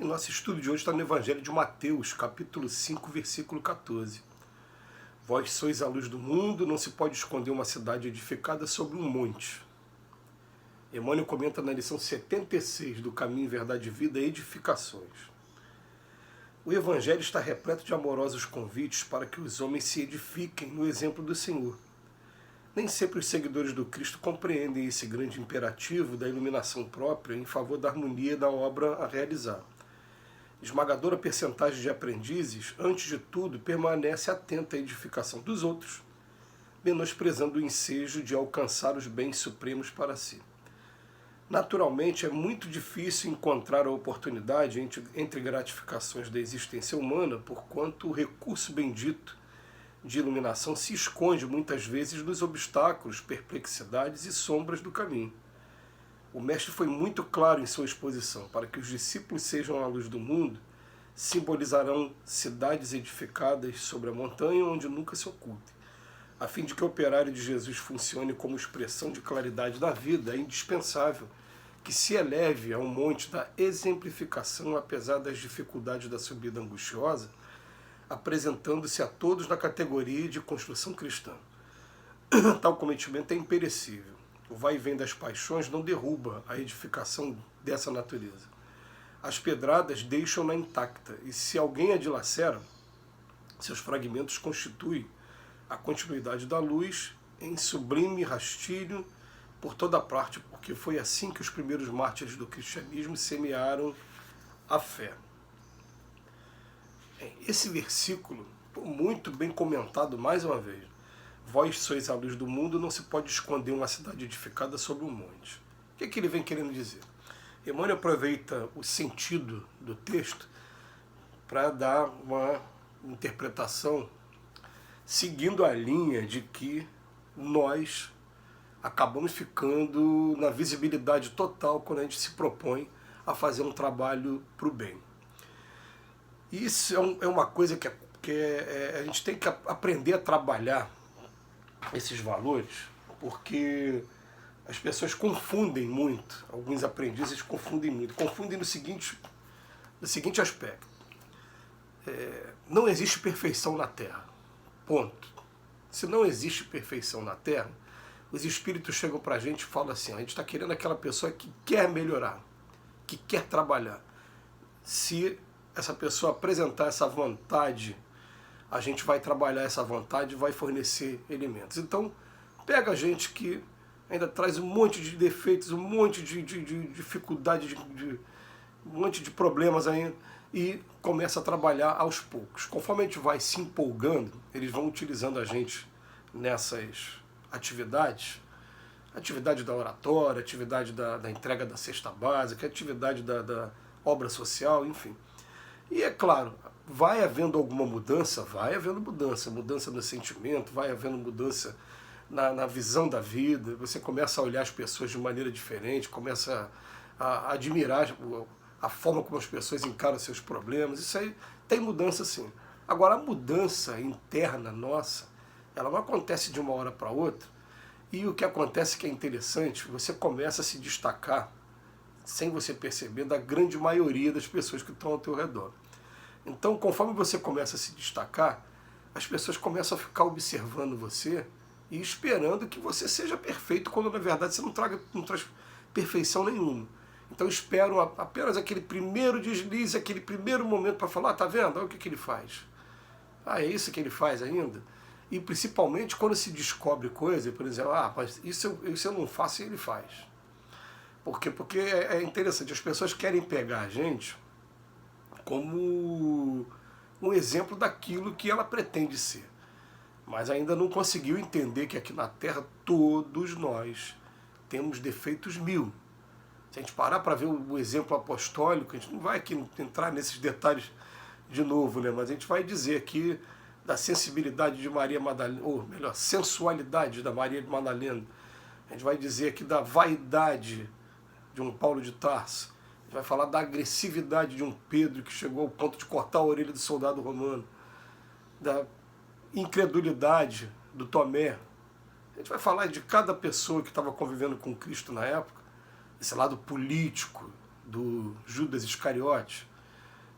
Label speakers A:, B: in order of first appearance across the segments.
A: E nosso estudo de hoje está no Evangelho de Mateus, capítulo 5, versículo 14. Vós sois a luz do mundo, não se pode esconder uma cidade edificada sobre um monte. Emmanuel comenta na lição 76 do Caminho, Verdade e Vida, Edificações. O Evangelho está repleto de amorosos convites para que os homens se edifiquem no exemplo do Senhor. Nem sempre os seguidores do Cristo compreendem esse grande imperativo da iluminação própria em favor da harmonia da obra a realizar. Esmagadora percentagem de aprendizes, antes de tudo, permanece atenta à edificação dos outros, menosprezando o ensejo de alcançar os bens supremos para si. Naturalmente, é muito difícil encontrar a oportunidade entre gratificações da existência humana, porquanto o recurso bendito de iluminação se esconde muitas vezes nos obstáculos, perplexidades e sombras do caminho. O Mestre foi muito claro em sua exposição: para que os discípulos sejam a luz do mundo, simbolizarão cidades edificadas sobre a montanha onde nunca se ocultem. A fim de que o operário de Jesus funcione como expressão de claridade da vida, é indispensável que se eleve a um monte da exemplificação, apesar das dificuldades da subida angustiosa, apresentando-se a todos na categoria de construção cristã. Tal cometimento é imperecível. O vai e vem das paixões não derruba a edificação dessa natureza. As pedradas deixam-na intacta, e se alguém a dilacera, seus fragmentos constituem a continuidade da luz em sublime rastilho por toda parte, porque foi assim que os primeiros mártires do cristianismo semearam a fé. Esse versículo, muito bem comentado mais uma vez. Vós sois a luz do mundo, não se pode esconder uma cidade edificada sobre um monte. O que é que ele vem querendo dizer? Emmanuel aproveita o sentido do texto para dar uma interpretação seguindo a linha de que nós acabamos ficando na visibilidade total quando a gente se propõe a fazer um trabalho para o bem. Isso é uma coisa que a gente tem que aprender a trabalhar esses valores, porque as pessoas confundem muito, alguns aprendizes confundem muito, confundem no seguinte aspecto. Não existe perfeição na Terra, ponto. Se não existe perfeição na Terra, os espíritos chegam para a gente e falam assim: a gente está querendo aquela pessoa que quer melhorar, que quer trabalhar. Se essa pessoa apresentar essa vontade, a gente vai trabalhar essa vontade e vai fornecer elementos. Então, pega a gente que ainda traz um monte de defeitos, um monte de dificuldade, um monte de problemas ainda, e começa a trabalhar aos poucos. Conforme a gente vai se empolgando, eles vão utilizando a gente nessas atividade da oratória, atividade da entrega da cesta básica, atividade da obra social, enfim. E é claro, vai havendo alguma mudança, mudança no sentimento, vai havendo mudança na visão da vida, você começa a olhar as pessoas de maneira diferente, começa a admirar a forma como as pessoas encaram seus problemas, isso aí tem mudança sim. Agora, a mudança interna nossa, ela não acontece de uma hora para outra, e o que acontece que é interessante, você começa a se destacar, sem você perceber, da grande maioria das pessoas que estão ao teu redor. Então, conforme você começa a se destacar, as pessoas começam a ficar observando você e esperando que você seja perfeito, quando na verdade você não traz perfeição nenhuma. Então esperam apenas aquele primeiro deslize, aquele primeiro momento para falar: tá vendo? Olha o que ele faz. É isso que ele faz ainda? E principalmente quando se descobre coisa, por exemplo, mas isso eu não faço e ele faz. Por quê? Porque é interessante, as pessoas querem pegar a gente como um exemplo daquilo que ela pretende ser. Mas ainda não conseguiu entender que aqui na Terra todos nós temos defeitos 1000. Se a gente parar para ver o exemplo apostólico, a gente não vai aqui entrar nesses detalhes de novo, né? Mas a gente vai dizer aqui da sensibilidade de Maria Madalena, ou melhor, sensualidade da Maria Madalena. A gente vai dizer aqui da vaidade de um Paulo de Tarso. A gente vai falar da agressividade de um Pedro que chegou ao ponto de cortar a orelha do soldado romano. Da incredulidade do Tomé. A gente vai falar de cada pessoa que estava convivendo com Cristo na época, esse lado político do Judas Iscariote.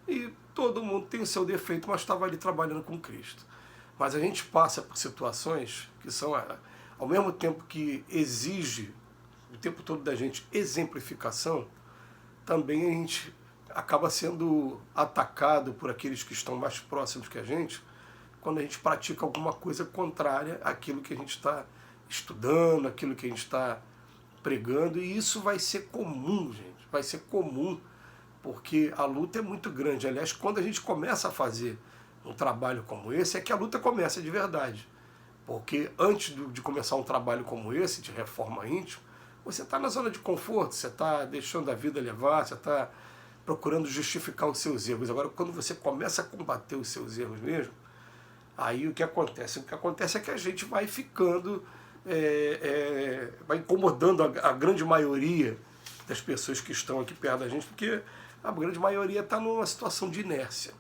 A: e todo mundo tem o seu defeito, mas estava ali trabalhando com Cristo. Mas a gente passa por situações que são, ao mesmo tempo que exige o tempo todo da gente exemplificação, também a gente acaba sendo atacado por aqueles que estão mais próximos que a gente, quando a gente pratica alguma coisa contrária àquilo que a gente está estudando, aquilo que a gente está pregando, e isso vai ser comum, gente, vai ser comum, porque a luta é muito grande. Aliás, quando a gente começa a fazer um trabalho como esse, é que a luta começa de verdade. Porque antes de começar um trabalho como esse, de reforma íntima, você está na zona de conforto, você está deixando a vida levar, você está procurando justificar os seus erros. Agora, quando você começa a combater os seus erros mesmo, aí o que acontece? O que acontece é que a gente vai ficando, vai incomodando a grande maioria das pessoas que estão aqui perto da gente, porque a grande maioria está numa situação de inércia.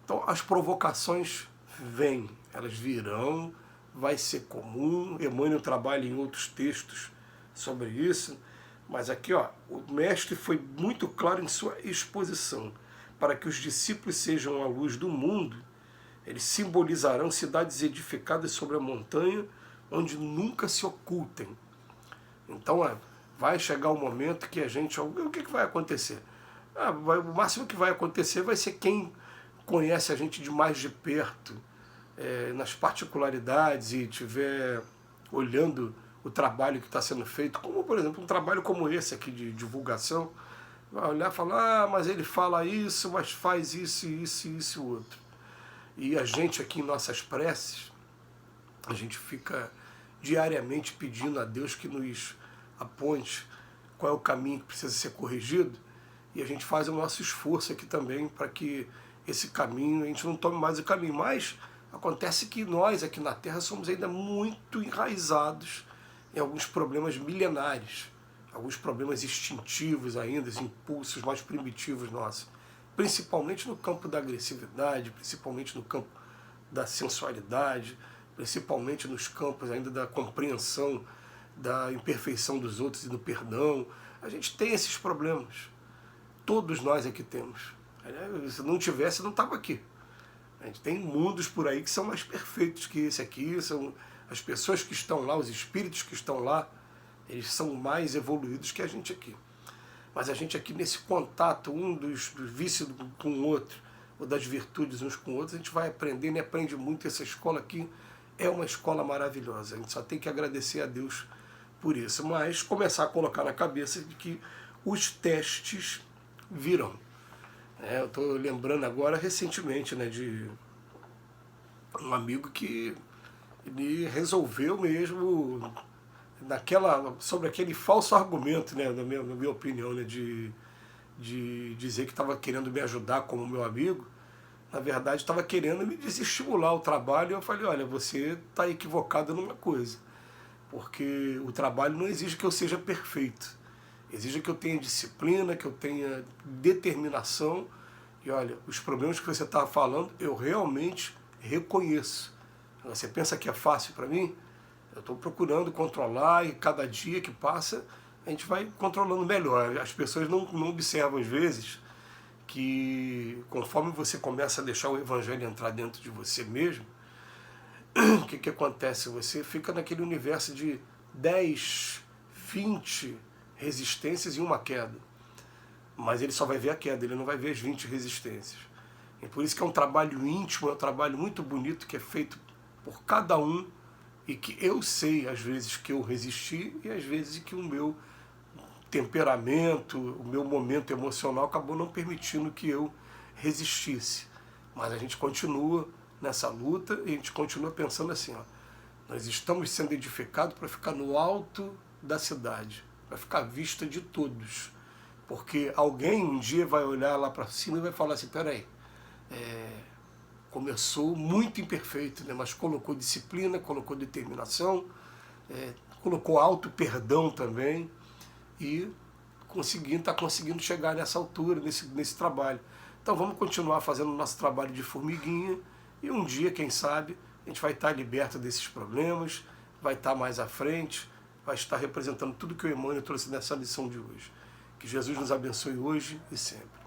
A: Então, as provocações vêm, elas virão, vai ser comum. Emmanuel trabalha em outros textos sobre isso, mas aqui, ó, o mestre foi muito claro em sua exposição. Para que os discípulos sejam a luz do mundo, eles simbolizarão cidades edificadas sobre a montanha, onde nunca se ocultem. Então, vai chegar um momento que a gente... O que vai acontecer? O máximo que vai acontecer vai ser quem conhece a gente de mais de perto, nas particularidades, e estiver olhando o trabalho que está sendo feito, como, por exemplo, um trabalho como esse aqui de divulgação, vai olhar e falar, mas ele fala isso, mas faz isso, isso, isso e outro. E a gente aqui em nossas preces, a gente fica diariamente pedindo a Deus que nos aponte qual é o caminho que precisa ser corrigido, e a gente faz o nosso esforço aqui também para que esse caminho, a gente não tome mais o caminho. Mas acontece que nós aqui na Terra somos ainda muito enraizados em alguns problemas milenares, alguns problemas instintivos ainda, os impulsos mais primitivos nossos, principalmente no campo da agressividade, principalmente no campo da sensualidade, principalmente nos campos ainda da compreensão da imperfeição dos outros e do perdão. A gente tem esses problemas. Todos nós aqui temos. Se não tivesse, não estava aqui. A gente tem mundos por aí que são mais perfeitos que esse aqui, são as pessoas que estão lá, os espíritos que estão lá, eles são mais evoluídos que a gente aqui. Mas a gente aqui, nesse contato, um dos vícios com o outro, ou das virtudes uns com outros, a gente vai aprendendo e aprende muito. Essa escola aqui é uma escola maravilhosa. A gente só tem que agradecer a Deus por isso. Mas começar a colocar na cabeça de que os testes virão. Eu estou lembrando agora recentemente, de um amigo que ele resolveu mesmo sobre aquele falso argumento, na minha opinião, de dizer que estava querendo me ajudar como meu amigo. Na verdade, estava querendo me desestimular o trabalho. E eu falei, olha, você está equivocado numa coisa, porque o trabalho não exige que eu seja perfeito. Exige que eu tenha disciplina, que eu tenha determinação. E olha, os problemas que você está falando, eu realmente reconheço. Você pensa que é fácil para mim? Eu estou procurando controlar, e cada dia que passa, a gente vai controlando melhor. As pessoas não observam, às vezes, que conforme você começa a deixar o evangelho entrar dentro de você mesmo, o que acontece? Você fica naquele universo de 10, 20 resistências e uma queda. Mas ele só vai ver a queda, ele não vai ver as 20 resistências. E por isso que é um trabalho íntimo, é um trabalho muito bonito, que é feito por cada um, e que eu sei, às vezes, que eu resisti, e às vezes que o meu temperamento, o meu momento emocional acabou não permitindo que eu resistisse. Mas a gente continua nessa luta, e a gente continua pensando assim, nós estamos sendo edificados para ficar no alto da cidade, para ficar à vista de todos. Porque alguém um dia vai olhar lá para cima e vai falar assim, peraí, começou muito imperfeito, mas colocou disciplina, colocou determinação, colocou auto-perdão também, e está conseguindo chegar nessa altura, nesse trabalho. Então vamos continuar fazendo o nosso trabalho de formiguinha, e um dia, quem sabe, a gente vai estar liberto desses problemas, vai estar mais à frente, vai estar representando tudo que o Emmanuel trouxe nessa lição de hoje. Que Jesus nos abençoe hoje e sempre.